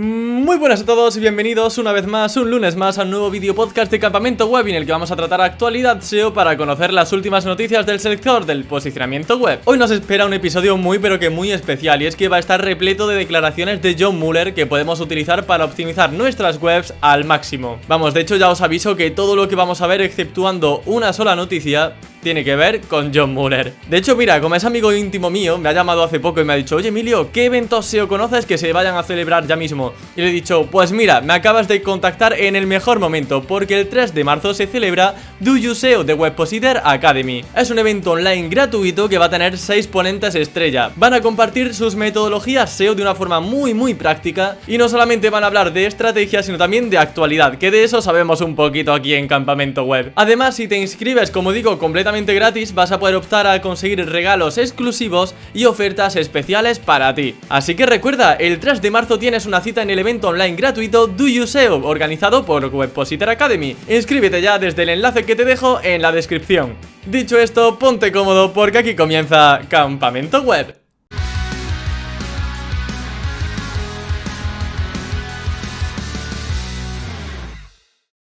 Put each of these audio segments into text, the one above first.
Muy buenas a todos y bienvenidos una vez más, un lunes más, a un nuevo vídeo podcast de Campamento Web en el que vamos a tratar actualidad SEO para conocer las últimas noticias del sector del posicionamiento web. Hoy nos espera un episodio muy especial y es que va a estar repleto de declaraciones de John Mueller que podemos utilizar para optimizar nuestras webs al máximo. Vamos, de hecho ya os aviso que todo lo que vamos a ver, exceptuando una sola noticia, tiene que ver con John Mueller. De hecho, mira, como es amigo íntimo mío, me ha llamado hace poco y me ha dicho: oye Emilio, ¿qué eventos SEO conoces que se vayan a celebrar ya mismo? Y le he dicho: pues mira, me acabas de contactar en el mejor momento, porque el 3 de marzo se celebra Do You SEO de Webpositor Academy. Es un evento online gratuito que va a tener 6 ponentes estrella. Van a compartir sus metodologías SEO de una forma muy práctica, y no solamente van a hablar de estrategia, sino también de actualidad, que de eso sabemos un poquito aquí en Campamento Web. Además, si te inscribes, como digo, completamente gratis, vas a poder optar a conseguir regalos exclusivos y ofertas especiales para ti. Así que recuerda, el 3 de marzo tienes una cita en el evento online gratuito Do You SEO, organizado por Webpositor Academy. Inscríbete ya desde el enlace que te dejo en la descripción. Dicho esto, ponte cómodo porque aquí comienza Campamento Web.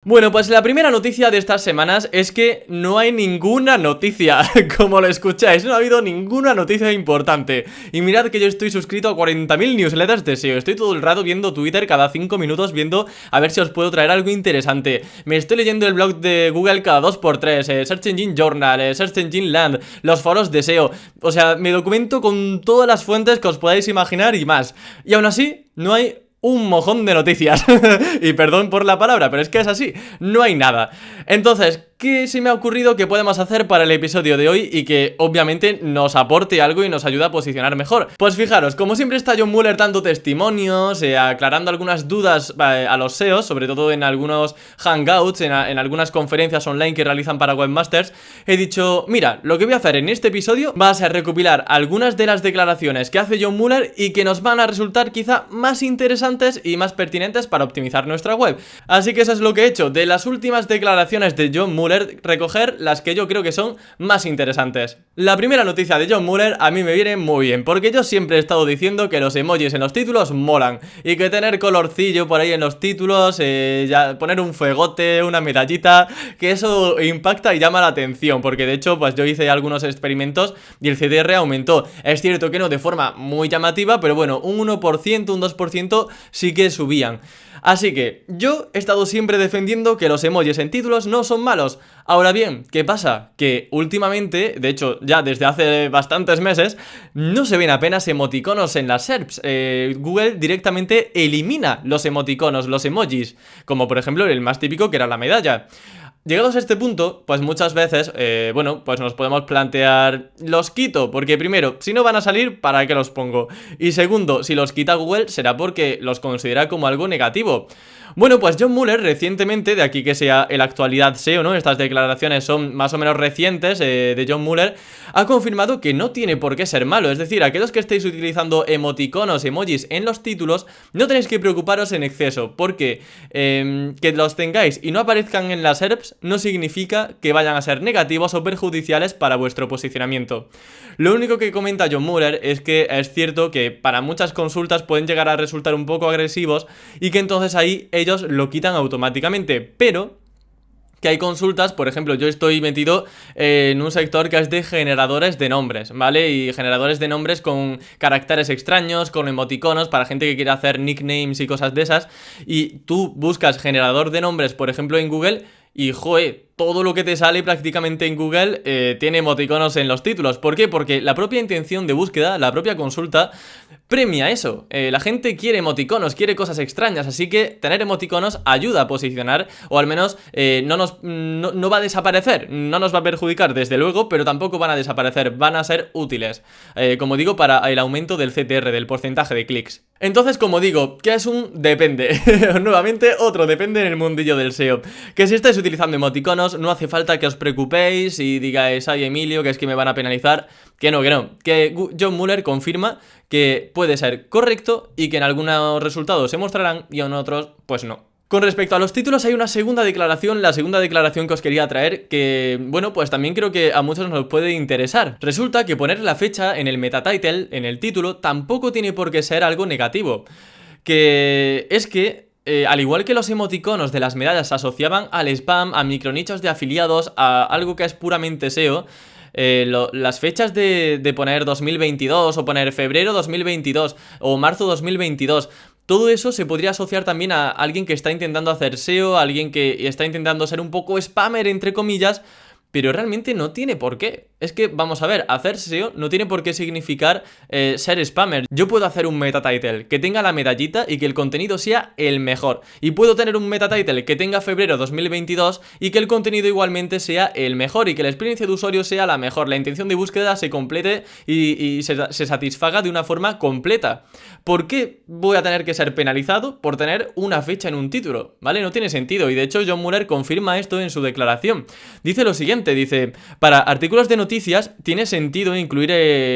Bueno, pues la primera noticia de estas semanas es que no hay ninguna noticia, como lo escucháis, no ha habido ninguna noticia importante. Y mirad que yo estoy suscrito a 40.000 newsletters de SEO, estoy todo el rato viendo Twitter cada 5 minutos viendo a ver si os puedo traer algo interesante. Me estoy leyendo el blog de Google cada 2x3, Search Engine Journal, Search Engine Land, los foros de SEO. O sea, me documento con todas las fuentes que os podáis imaginar y más. Y aún así, no hay un mojón de noticias. Y perdón por la palabra, pero es que es así, no hay nada. Entonces, ¿qué se me ha ocurrido que podemos hacer para el episodio de hoy y que obviamente nos aporte algo y nos ayuda a posicionar mejor? Pues fijaros, como siempre está John Mueller dando testimonios, aclarando algunas dudas a los SEOs, sobre todo en algunos hangouts, en algunas conferencias online que realizan para webmasters. He dicho: mira, lo que voy a hacer en este episodio va a ser recopilar algunas de las declaraciones que hace John Mueller y que nos van a resultar quizá más interesantes y más pertinentes para optimizar nuestra web. Así que eso es lo que he hecho, de las últimas declaraciones de John Mueller, recoger las que yo creo que son más interesantes. La primera noticia de John Mueller a mí me viene muy bien, porque yo siempre he estado diciendo que los emojis en los títulos molan, y que tener colorcillo por ahí en los títulos, ya poner un fuegote, una medallita, que eso impacta y llama la atención, porque de hecho pues yo hice algunos experimentos y el CTR aumentó. Es cierto que no de forma muy llamativa, pero bueno, un 1%, un 2% sí que subían. Así que yo he estado siempre defendiendo que los emojis en títulos no son malos. Ahora bien, ¿qué pasa? Que últimamente, de hecho ya desde hace bastantes meses, no se ven apenas emoticonos en las SERPs. Google directamente elimina los emoticonos, los emojis, como por ejemplo el más típico, que era la medalla. Llegados a este punto, pues muchas veces, pues nos podemos plantear: ¿los quito? Porque primero, si no van a salir, ¿para qué los pongo? Y segundo, si los quita Google, será porque los considera como algo negativo. Bueno, pues John Mueller recientemente, de aquí que sea el actualidad SEO, ¿no? Estas declaraciones son más o menos recientes, de John Mueller, ha confirmado que no tiene por qué ser malo. Es decir, aquellos que estéis utilizando emoticonos, emojis en los títulos, no tenéis que preocuparos en exceso, porque que los tengáis y no aparezcan en las SERPs no significa que vayan a ser negativos o perjudiciales para vuestro posicionamiento. Lo único que comenta John Mueller es que es cierto que para muchas consultas pueden llegar a resultar un poco agresivos y que entonces ahí ellos lo quitan automáticamente, pero que hay consultas, por ejemplo, yo estoy metido en un sector que es de generadores de nombres, ¿vale? Y generadores de nombres con caracteres extraños, con emoticonos, para gente que quiere hacer nicknames y cosas de esas. Y tú buscas generador de nombres, por ejemplo, en Google, y joe, todo lo que te sale prácticamente en Google tiene emoticonos en los títulos. ¿Por qué? Porque la propia intención de búsqueda, la propia consulta, premia eso. La gente quiere emoticonos, quiere cosas extrañas, así que tener emoticonos ayuda a posicionar, o al menos no va a desaparecer, no nos va a perjudicar desde luego, pero tampoco van a desaparecer, van a ser útiles, como digo, para el aumento del CTR, del porcentaje de clics. Entonces, como digo, ¿qué es un depende? Nuevamente, otro depende en el mundillo del SEO. Que si estáis utilizando emoticonos, no hace falta que os preocupéis y digáis: ay Emilio, que es que me van a penalizar. Que no, que John Mueller confirma que puede ser correcto y que en algunos resultados se mostrarán y en otros, pues no. Con respecto a los títulos hay una segunda declaración, la segunda declaración que os quería traer, que, bueno, pues también creo que a muchos nos puede interesar. Resulta que poner la fecha en el meta title, en el título, tampoco tiene por qué ser algo negativo. que es que al igual que los emoticonos de las medallas se asociaban al spam, a micronichos de afiliados, a algo que es puramente SEO, las fechas de poner 2022 o poner febrero 2022 o marzo 2022, todo eso se podría asociar también a alguien que está intentando hacer SEO, a alguien que está intentando ser un poco spammer, entre comillas, pero realmente no tiene por qué. Es que, vamos a ver, hacer SEO no tiene por qué significar ser spammer. Yo puedo hacer un meta title que tenga la medallita y que el contenido sea el mejor. Y puedo tener un meta title que tenga febrero 2022 y que el contenido igualmente sea el mejor y que la experiencia de usuario sea la mejor. La intención de búsqueda se complete y se satisfaga de una forma completa. ¿Por qué voy a tener que ser penalizado por tener una fecha en un título? ¿Vale? No tiene sentido. Y de hecho John Mueller confirma esto en su declaración. Dice lo siguiente, dice: para artículos de noticias tiene sentido incluir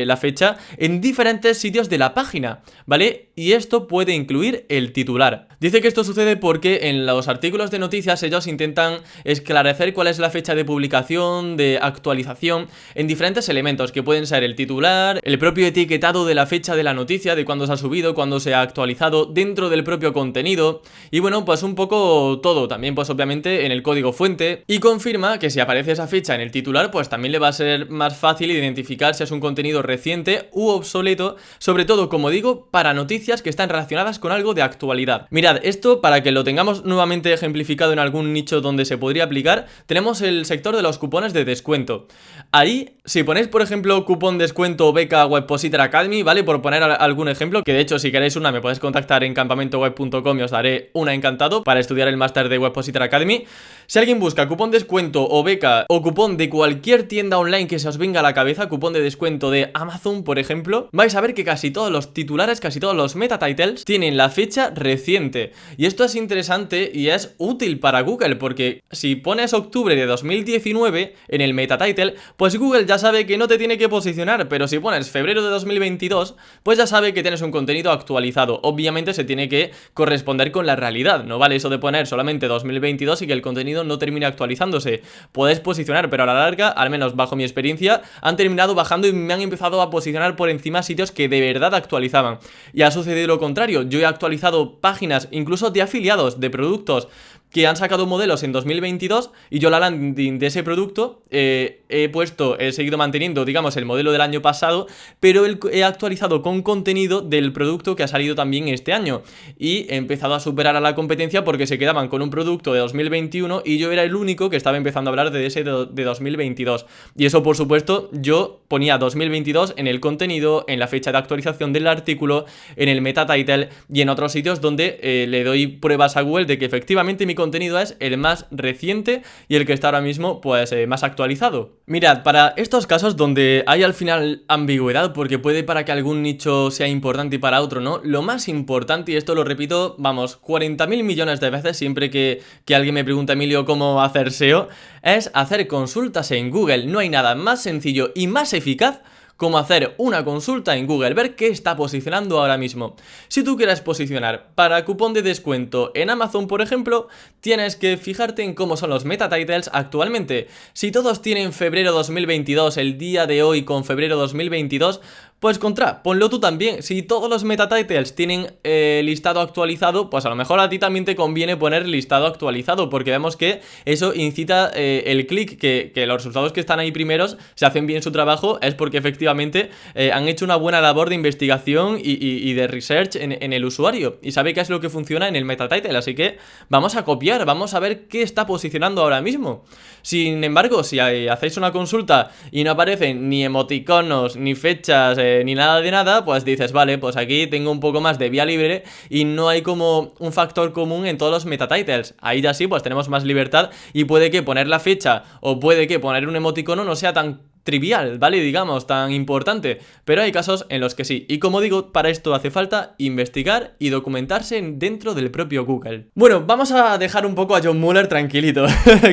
la fecha en diferentes sitios de la página, ¿vale? Y esto puede incluir el titular. Dice que esto sucede porque en los artículos de noticias ellos intentan esclarecer cuál es la fecha de publicación, de actualización, en diferentes elementos que pueden ser el titular, el propio etiquetado de la fecha de la noticia, de cuándo se ha subido, cuándo se ha actualizado, dentro del propio contenido, y bueno, pues un poco todo, también pues obviamente en el código fuente, y confirma que si aparece esa fecha en el titular, pues también le va a ser más fácil identificar si es un contenido reciente u obsoleto, sobre todo, como digo, para noticias que están relacionadas con algo de actualidad. Mirad, esto para que lo tengamos nuevamente ejemplificado en algún nicho donde se podría aplicar, tenemos el sector de los cupones de descuento. Ahí, si ponéis por ejemplo cupón descuento beca Webpositor Academy, ¿vale? Por poner algún ejemplo, que de hecho si queréis una me podéis contactar en campamentoweb.com y os daré una encantado para estudiar el máster de Webpositor Academy. Si alguien busca cupón descuento o beca o cupón de cualquier tienda online que se os venga a la cabeza, cupón de descuento de Amazon por ejemplo, vais a ver que casi todos los titulares, casi todos los meta titles tienen la fecha reciente. Y esto es interesante y es útil para Google, porque si pones octubre de 2019 en el meta title, pues Google ya sabe que no te tiene que posicionar, pero si pones febrero de 2022, pues ya sabe que tienes un contenido actualizado. Obviamente se tiene que corresponder con la realidad, no vale eso de poner solamente 2022 y que el contenido no termine actualizándose. Puedes posicionar, pero a la larga, al menos bajo mi experiencia, han terminado bajando y me han empezado a posicionar por encima sitios que de verdad actualizaban. Y ha sucedido lo contrario, yo he actualizado páginas incluso de afiliados de productos que han sacado modelos en 2022 y yo la landing de ese producto he seguido manteniendo, digamos, el modelo del año pasado, pero he actualizado con contenido del producto que ha salido también este año y he empezado a superar a la competencia porque se quedaban con un producto de 2021 y yo era el único que estaba empezando a hablar de ese de 2022. Y eso, por supuesto, yo ponía 2022 en el contenido, en la fecha de actualización del artículo, en el meta title y en otros sitios donde le doy pruebas a Google de que efectivamente mi contenido es el más reciente y el que está ahora mismo pues más actualizado. Mirad, para estos casos donde hay al final ambigüedad, porque puede para que algún nicho sea importante y para otro no, lo más importante, y esto lo repito, vamos, 40.000 millones de veces siempre que alguien me pregunta, Emilio, cómo hacer SEO, es hacer consultas en Google. No hay nada más sencillo y más eficaz como hacer una consulta en Google, ver qué está posicionando ahora mismo. Si tú quieres posicionar para cupón de descuento en Amazon, por ejemplo, tienes que fijarte en cómo son los meta titles actualmente. Si todos tienen febrero 2022, el día de hoy con febrero 2022, pues ponlo tú también. Si todos los meta titles tienen listado actualizado, pues a lo mejor a ti también te conviene poner listado actualizado, porque vemos que eso incita el clic, que los resultados que están ahí primeros, si hacen bien su trabajo, es porque efectivamente han hecho una buena labor de investigación y de research en el usuario y sabe qué es lo que funciona en el meta title. Así que vamos a copiar, vamos a ver qué está posicionando ahora mismo. Sin embargo, si hacéis una consulta y no aparecen ni emoticonos, ni fechas, ni nada de nada, pues dices, vale, pues aquí tengo un poco más de vía libre y no hay como un factor común en todos los meta titles. Ahí ya sí, pues tenemos más libertad y puede que poner la fecha o puede que poner un emoticono no sea tan trivial, ¿vale? Digamos, tan importante, pero hay casos en los que sí. Y como digo, para esto hace falta investigar y documentarse dentro del propio Google. Bueno, vamos a dejar un poco a John Mueller tranquilito,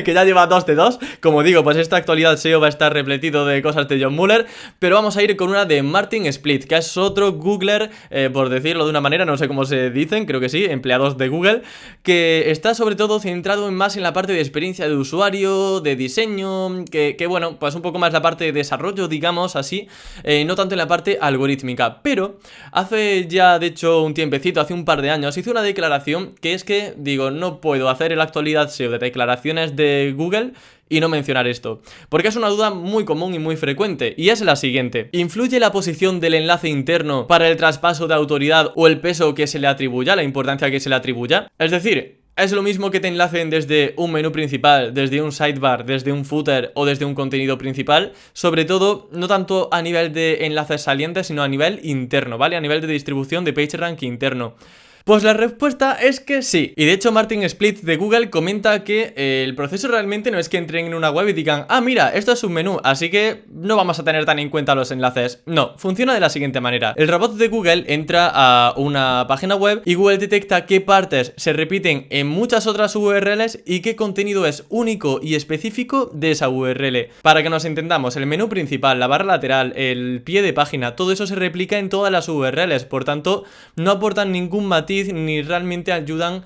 que ya lleva 2 de 2. Como digo, pues esta actualidad SEO va a estar repletito de cosas de John Mueller, pero vamos a ir con una de Martin Splitt, que es otro Googler, por decirlo de una manera, no sé cómo se dicen, creo que sí, empleados de Google, que está sobre todo centrado más en la parte de experiencia de usuario, de diseño, que bueno, pues un poco más la parte parte de desarrollo, digamos así, no tanto en la parte algorítmica. Pero hace ya, de hecho, un tiempecito, hace un par de años, hice una declaración que es que, digo, no puedo hacer en la actualidad SEO de declaraciones de Google y no mencionar esto, porque es una duda muy común y muy frecuente, y es la siguiente: ¿influye la posición del enlace interno para el traspaso de autoridad o el peso que se le atribuya, la importancia que se le atribuya? Es decir, ¿es lo mismo que te enlacen desde un menú principal, desde un sidebar, desde un footer o desde un contenido principal? Sobre todo, no tanto a nivel de enlaces salientes, sino a nivel interno, ¿vale? A nivel de distribución de PageRank interno. Pues la respuesta es que sí. Y de hecho Martin Splitt de Google comenta que el proceso realmente no es que entren en una web y digan: ah, mira, esto es un menú, así que no vamos a tener tan en cuenta los enlaces. No, funciona de la siguiente manera. El robot de Google entra a una página web y Google detecta qué partes se repiten en muchas otras URLs y qué contenido es único y específico de esa URL. Para que nos entendamos, el menú principal, la barra lateral, el pie de página, todo eso se replica en todas las URLs, por tanto no aportan ningún matiz ni realmente ayudan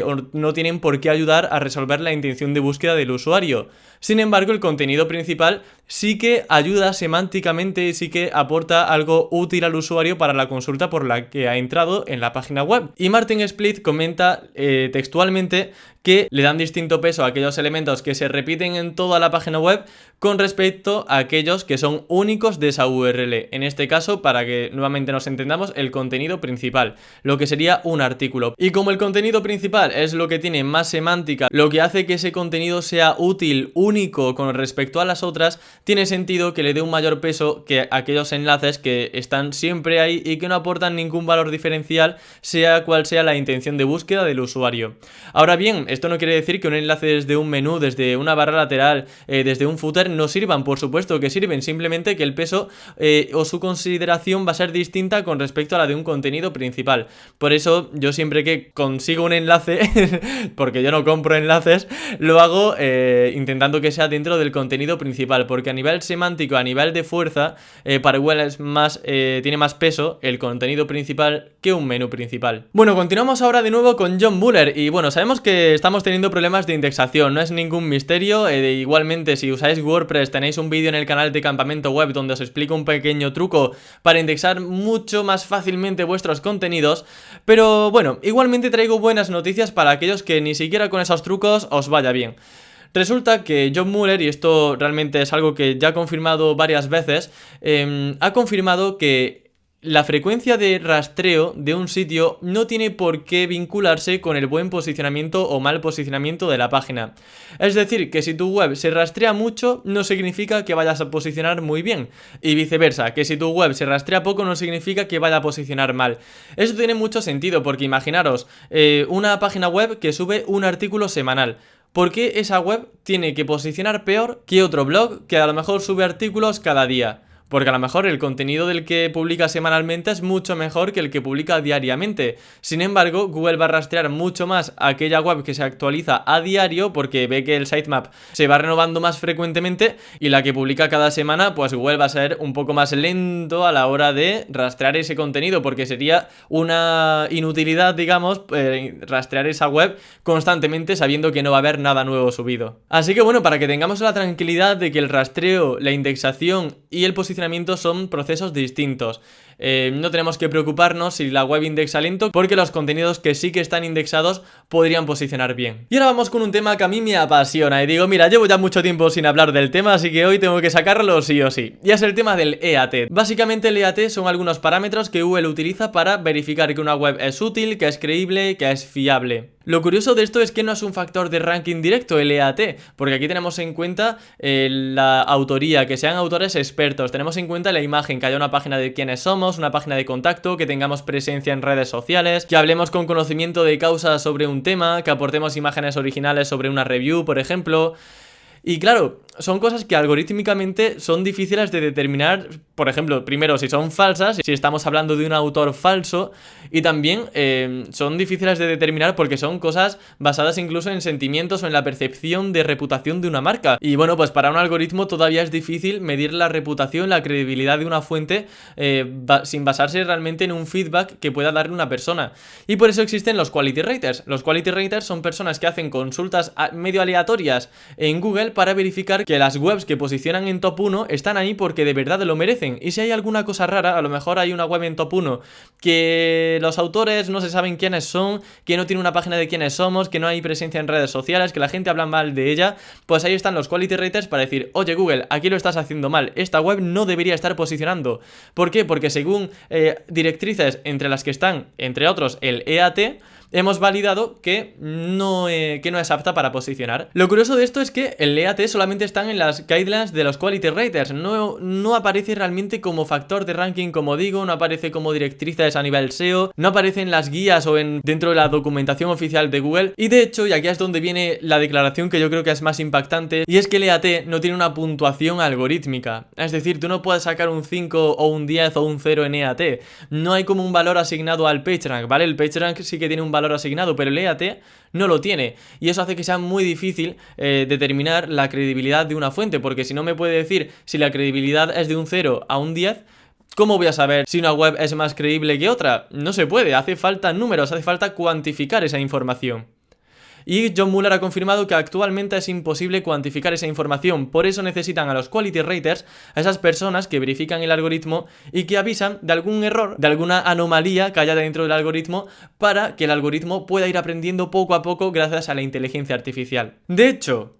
o no tienen por qué ayudar a resolver la intención de búsqueda del usuario. Sin embargo, el contenido principal sí que ayuda semánticamente y sí que aporta algo útil al usuario para la consulta por la que ha entrado en la página web. Y Martin Splitt comenta textualmente que le dan distinto peso a aquellos elementos que se repiten en toda la página web con respecto a aquellos que son únicos de esa URL. En este caso, para que nuevamente nos entendamos, el contenido principal, lo que sería un artículo. Y como el contenido principal es lo que tiene más semántica, lo que hace que ese contenido sea útil, único con respecto a las otras, tiene sentido que le dé un mayor peso que aquellos enlaces que están siempre ahí y que no aportan ningún valor diferencial, sea cual sea la intención de búsqueda del usuario. Ahora bien, esto no quiere decir que un enlace desde un menú, desde una barra lateral, desde un footer no sirvan. Por supuesto que sirven, simplemente que el peso o su consideración va a ser distinta con respecto a la de un contenido principal. Por eso yo siempre que consigo un enlace, porque yo no compro enlaces, lo hago intentando que sea dentro del contenido principal, porque a nivel semántico, a nivel de fuerza, para Google es más, tiene más peso el contenido principal que un menú principal. Bueno, continuamos ahora de nuevo con John Mueller y bueno, sabemos que estamos teniendo problemas de indexación, no es ningún misterio. Igualmente, si usáis WordPress tenéis un vídeo en el canal de Campamento Web donde os explico un pequeño truco para indexar mucho más fácilmente vuestros contenidos, pero bueno, igualmente traigo buenas noticias para aquellos que ni siquiera con esos trucos os vaya bien. Resulta que John Mueller, y esto realmente es algo que ya ha confirmado varias veces, ha confirmado que la frecuencia de rastreo de un sitio no tiene por qué vincularse con el buen posicionamiento o mal posicionamiento de la página. Es decir, que si tu web se rastrea mucho, no significa que vayas a posicionar muy bien. Y viceversa, que si tu web se rastrea poco, no significa que vaya a posicionar mal. Eso tiene mucho sentido, porque imaginaros una página web que sube un artículo semanal. ¿Por qué esa web tiene que posicionar peor que otro blog que a lo mejor sube artículos cada día? Porque a lo mejor el contenido del que publica semanalmente es mucho mejor que el que publica diariamente. Sin embargo, Google va a rastrear mucho más a aquella web que se actualiza a diario, porque ve que el sitemap se va renovando más frecuentemente, y la que publica cada semana, pues Google va a ser un poco más lento a la hora de rastrear ese contenido, porque sería una inutilidad, digamos, rastrear esa web constantemente sabiendo que no va a haber nada nuevo subido. Así que bueno, para que tengamos la tranquilidad de que el rastreo, la indexación y el posicionamiento son procesos distintos. No tenemos que preocuparnos si la web indexa lento, porque los contenidos que sí que están indexados podrían posicionar bien. Y ahora vamos con un tema que a mí me apasiona y digo, mira, llevo ya mucho tiempo sin hablar del tema, así que hoy tengo que sacarlo sí o sí. Y es el tema del EAT. Básicamente el EAT son algunos parámetros que Google utiliza para verificar que una web es útil, que es creíble, que es fiable. Lo curioso de esto es que no es un factor de ranking directo el EAT, porque aquí tenemos en cuenta la autoría, que sean autores expertos, tenemos en cuenta la imagen, que haya una página de quiénes somos, una página de contacto, que tengamos presencia en redes sociales, que hablemos con conocimiento de causa sobre un tema, que aportemos imágenes originales sobre una review, por ejemplo. Y claro, son cosas que algorítmicamente son difíciles de determinar, por ejemplo, primero si son falsas, si estamos hablando de un autor falso, y también son difíciles de determinar porque son cosas basadas incluso en sentimientos o en la percepción de reputación de una marca. Y bueno, pues para un algoritmo todavía es difícil medir la reputación, la credibilidad de una fuente sin basarse realmente en un feedback que pueda darle una persona. Y por eso existen los quality raters. Los quality raters son personas que hacen consultas medio aleatorias en Google para verificar que las webs que posicionan en top 1 están ahí porque de verdad lo merecen. Y si hay alguna cosa rara, a lo mejor hay una web en top 1 que los autores no se saben quiénes son, que no tiene una página de quiénes somos, que no hay presencia en redes sociales, que la gente habla mal de ella, pues ahí están los quality raters para decir, oye Google, aquí lo estás haciendo mal, esta web no debería estar posicionando. ¿Por qué? Porque según directrices entre las que están, entre otros, el EAT, hemos validado que no es apta para posicionar. Lo curioso de esto es que el EAT solamente están en las guidelines de los quality raters, no aparece realmente como factor de ranking, como digo, no aparece como directrices a nivel SEO, no aparece en las guías o dentro de la documentación oficial de Google. Y de hecho, y aquí es donde viene la declaración que yo creo que es más impactante, y es que el EAT no tiene una puntuación algorítmica. Es decir, tú no puedes sacar un 5 o un 10 o un 0 en EAT. No hay como un valor asignado al PageRank, ¿vale? El PageRank sí que tiene un valor asignado, pero el EAT no lo tiene, y eso hace que sea muy difícil determinar la credibilidad de una fuente, porque si no me puede decir si la credibilidad es de un 0 a un 10, ¿cómo voy a saber si una web es más creíble que otra? No se puede, hace falta números, hace falta cuantificar esa información. Y John Mueller ha confirmado que actualmente es imposible cuantificar esa información, por eso necesitan a los quality raters, a esas personas que verifican el algoritmo y que avisan de algún error, de alguna anomalía que haya dentro del algoritmo, para que el algoritmo pueda ir aprendiendo poco a poco gracias a la inteligencia artificial. De hecho,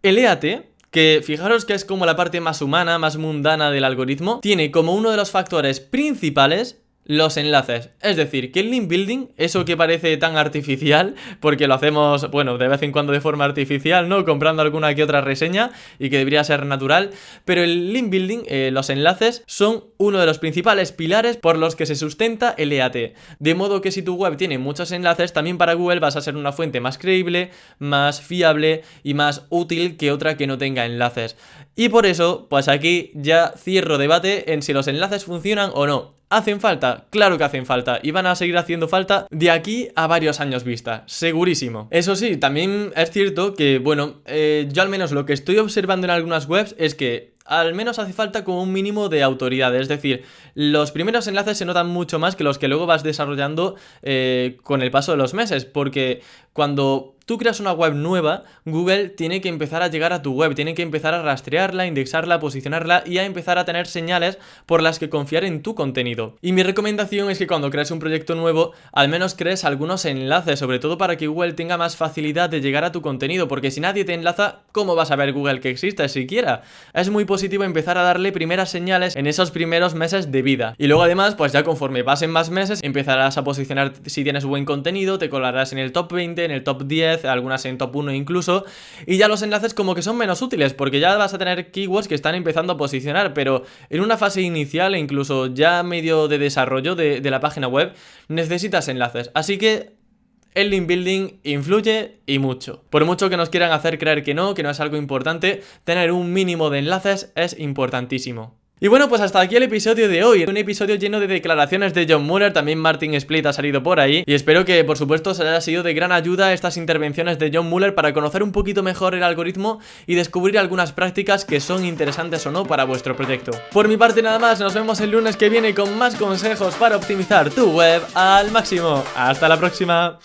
el EAT, que fijaros que es como la parte más humana, más mundana del algoritmo, tiene como uno de los factores principales los enlaces. Es decir, que el link building, eso que parece tan artificial, porque lo hacemos, bueno, de vez en cuando de forma artificial, ¿no? Comprando alguna que otra reseña y que debería ser natural, pero el link building, los enlaces, son uno de los principales pilares por los que se sustenta el EAT. De modo que si tu web tiene muchos enlaces, también para Google vas a ser una fuente más creíble, más fiable y más útil que otra que no tenga enlaces. Y por eso, pues aquí ya cierro debate en si los enlaces funcionan o no. ¿Hacen falta? Claro que hacen falta, y van a seguir haciendo falta de aquí a varios años vista, segurísimo. Eso sí, también es cierto que, bueno, yo al menos lo que estoy observando en algunas webs es que al menos hace falta como un mínimo de autoridad. Es decir, los primeros enlaces se notan mucho más que los que luego vas desarrollando con el paso de los meses, porque cuando tú creas una web nueva, Google tiene que empezar a llegar a tu web, tiene que empezar a rastrearla, indexarla, posicionarla y a empezar a tener señales por las que confiar en tu contenido. Y mi recomendación es que cuando crees un proyecto nuevo, al menos crees algunos enlaces, sobre todo para que Google tenga más facilidad de llegar a tu contenido, porque si nadie te enlaza, ¿cómo vas a ver Google que existe siquiera? Es muy positivo empezar a darle primeras señales en esos primeros meses de vida. Y luego además, pues ya conforme pasen más meses, empezarás a posicionar si tienes buen contenido, te colarás en el top 20, en el top 10, algunas en top 1 incluso, y ya los enlaces como que son menos útiles, porque ya vas a tener keywords que están empezando a posicionar, pero en una fase inicial e incluso ya medio de desarrollo de la página web, necesitas enlaces. Así que el link building influye y mucho. Por mucho que nos quieran hacer creer que no es algo importante, tener un mínimo de enlaces es importantísimo. Y bueno, pues hasta aquí el episodio de hoy, un episodio lleno de declaraciones de John Mueller, también Martin Splitt ha salido por ahí, y espero que por supuesto os haya sido de gran ayuda estas intervenciones de John Mueller para conocer un poquito mejor el algoritmo y descubrir algunas prácticas que son interesantes o no para vuestro proyecto. Por mi parte nada más, nos vemos el lunes que viene con más consejos para optimizar tu web al máximo. ¡Hasta la próxima!